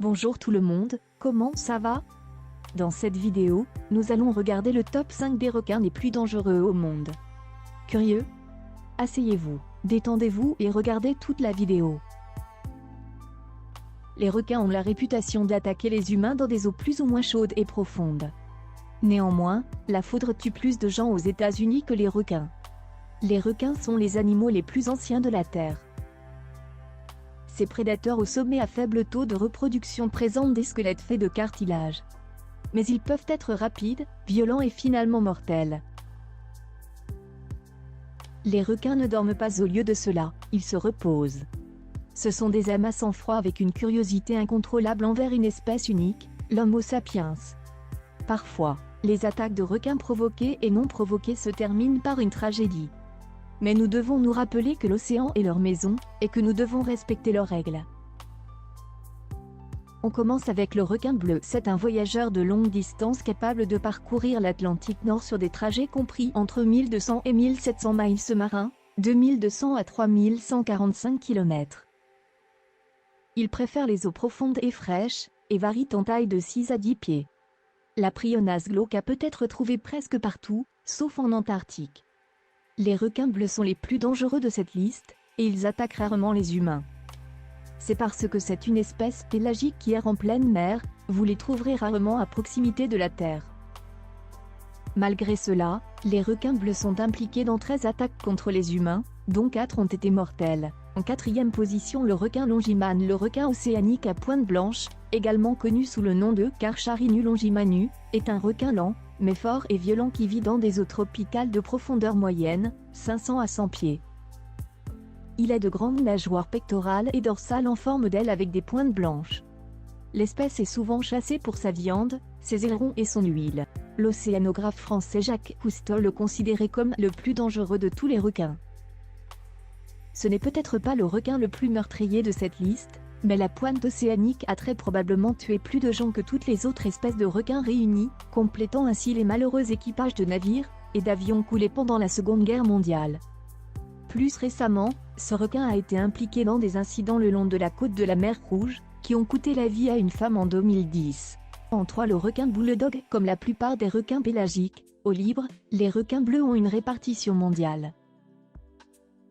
Bonjour tout le monde, comment ça va? Dans cette vidéo, nous allons regarder le top 5 des requins les plus dangereux au monde. Curieux? Asseyez-vous, détendez-vous et regardez toute la vidéo. Les requins ont la réputation d'attaquer les humains dans des eaux plus ou moins chaudes et profondes. Néanmoins, la foudre tue plus de gens aux États-Unis que les requins. Les requins sont les animaux les plus anciens de la Terre. Ces prédateurs au sommet à faible taux de reproduction présentent des squelettes faits de cartilage. Mais ils peuvent être rapides, violents et finalement mortels. Les requins ne dorment pas au lieu de cela, ils se reposent. Ce sont des âmes à sang-froid avec une curiosité incontrôlable envers une espèce unique, l'Homo sapiens. Parfois, les attaques de requins provoquées et non provoquées se terminent par une tragédie. Mais nous devons nous rappeler que l'océan est leur maison, et que nous devons respecter leurs règles. On commence avec le requin bleu. C'est un voyageur de longue distance capable de parcourir l'Atlantique Nord sur des trajets compris entre 1200 et 1700 miles sous-marins, 2200 à 3145 km. Il préfère les eaux profondes et fraîches, et varie en taille de 6 à 10 pieds. La Prionas glauca peut être trouvée presque partout, sauf en Antarctique. Les requins bleus sont les plus dangereux de cette liste, et ils attaquent rarement les humains. C'est parce que c'est une espèce pélagique qui erre en pleine mer, vous les trouverez rarement à proximité de la Terre. Malgré cela, les requins bleus sont impliqués dans 13 attaques contre les humains, dont 4 ont été mortelles. En quatrième position, le requin longimane. Le requin océanique à pointe blanche, également connu sous le nom de Carcharinus longimanu, est un requin lent, mais fort et violent qui vit dans des eaux tropicales de profondeur moyenne, 500 à 100 pieds. Il a de grandes nageoires pectorales et dorsales en forme d'aile avec des pointes blanches. L'espèce est souvent chassée pour sa viande, ses ailerons et son huile. L'océanographe français Jacques Cousteau le considérait comme le plus dangereux de tous les requins. Ce n'est peut-être pas le requin le plus meurtrier de cette liste, mais la pointe océanique a très probablement tué plus de gens que toutes les autres espèces de requins réunies, complétant ainsi les malheureux équipages de navires et d'avions coulés pendant la Seconde Guerre mondiale. Plus récemment, ce requin a été impliqué dans des incidents le long de la côte de la mer Rouge, qui ont coûté la vie à une femme en 2010. En 3, le requin bulldog. Comme la plupart des requins pélagiques, eau libre, les requins bleus ont une répartition mondiale.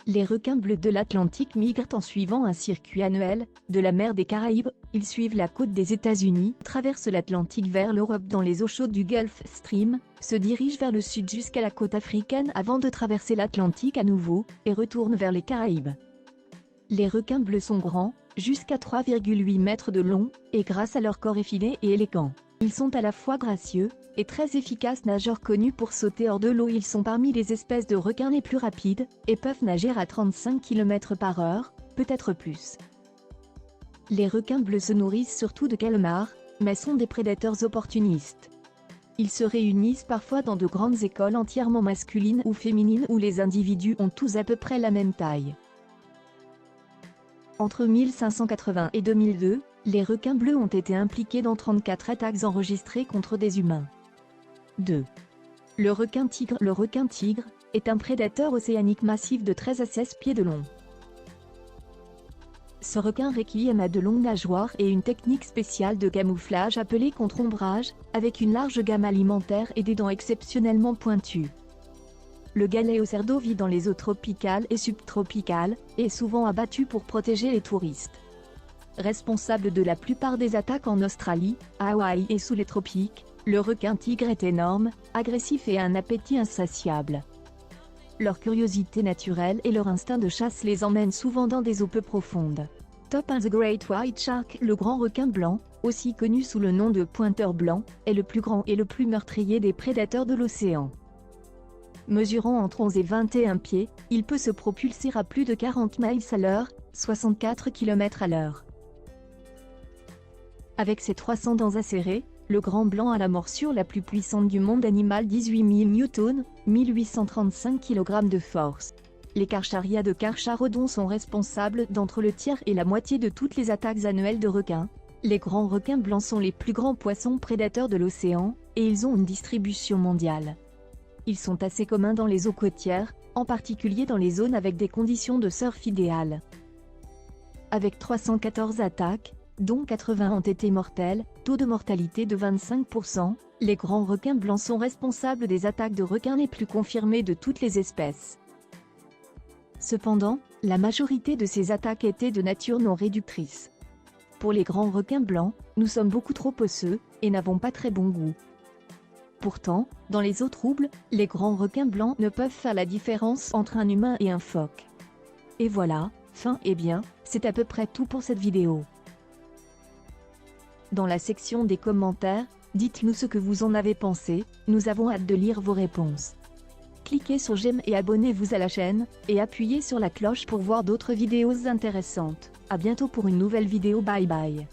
Les requins bleus de l'Atlantique migrent en suivant un circuit annuel, de la mer des Caraïbes, ils suivent la côte des États-Unis, traversent l'Atlantique vers l'Europe dans les eaux chaudes du Gulf Stream, se dirigent vers le sud jusqu'à la côte africaine avant de traverser l'Atlantique à nouveau, et retournent vers les Caraïbes. Les requins bleus sont grands, jusqu'à 3,8 mètres de long, et grâce à leur corps effilé et élégant. Ils sont à la fois gracieux, et très efficaces nageurs connus pour sauter hors de l'eau. Ils sont parmi les espèces de requins les plus rapides, et peuvent nager à 35 km/h, peut-être plus. Les requins bleus se nourrissent surtout de calmars, mais sont des prédateurs opportunistes. Ils se réunissent parfois dans de grandes écoles entièrement masculines ou féminines où les individus ont tous à peu près la même taille. Entre 1580 et 2002, les requins bleus ont été impliqués dans 34 attaques enregistrées contre des humains. 2. Le requin tigre. Le requin tigre est un prédateur océanique massif de 13 à 16 pieds de long. Ce requin requiem a de longues nageoires et une technique spéciale de camouflage appelée contre-ombrage, avec une large gamme alimentaire et des dents exceptionnellement pointues. Le galéocerdo vit dans les eaux tropicales et subtropicales, et est souvent abattu pour protéger les touristes. Responsable de la plupart des attaques en Australie, à Hawaï et sous les tropiques, le requin tigre est énorme, agressif et a un appétit insatiable. Leur curiosité naturelle et leur instinct de chasse les emmènent souvent dans des eaux peu profondes. Top 1. The Great White Shark. Le grand requin blanc, aussi connu sous le nom de pointeur blanc, est le plus grand et le plus meurtrier des prédateurs de l'océan. Mesurant entre 11 et 21 pieds, il peut se propulser à plus de 40 miles à l'heure, 64 km/h. Avec ses 300 dents acérées, le grand blanc a la morsure la plus puissante du monde animal, 18 000 Newton, 1835 kg de force. Les carcharias de Carcharodon sont responsables d'entre le tiers et la moitié de toutes les attaques annuelles de requins. Les grands requins blancs sont les plus grands poissons prédateurs de l'océan, et ils ont une distribution mondiale. Ils sont assez communs dans les eaux côtières, en particulier dans les zones avec des conditions de surf idéales. Avec 314 attaques, dont 80 ont été mortels, taux de mortalité de 25%. Les grands requins blancs sont responsables des attaques de requins les plus confirmées de toutes les espèces. Cependant, la majorité de ces attaques étaient de nature non réductrice. Pour les grands requins blancs, nous sommes beaucoup trop osseux, et n'avons pas très bon goût. Pourtant, dans les eaux troubles, les grands requins blancs ne peuvent faire la différence entre un humain et un phoque. Et voilà, eh bien, c'est à peu près tout pour cette vidéo. Dans la section des commentaires, dites-nous ce que vous en avez pensé, nous avons hâte de lire vos réponses. Cliquez sur j'aime et abonnez-vous à la chaîne, et appuyez sur la cloche pour voir d'autres vidéos intéressantes. À bientôt pour une nouvelle vidéo, bye bye.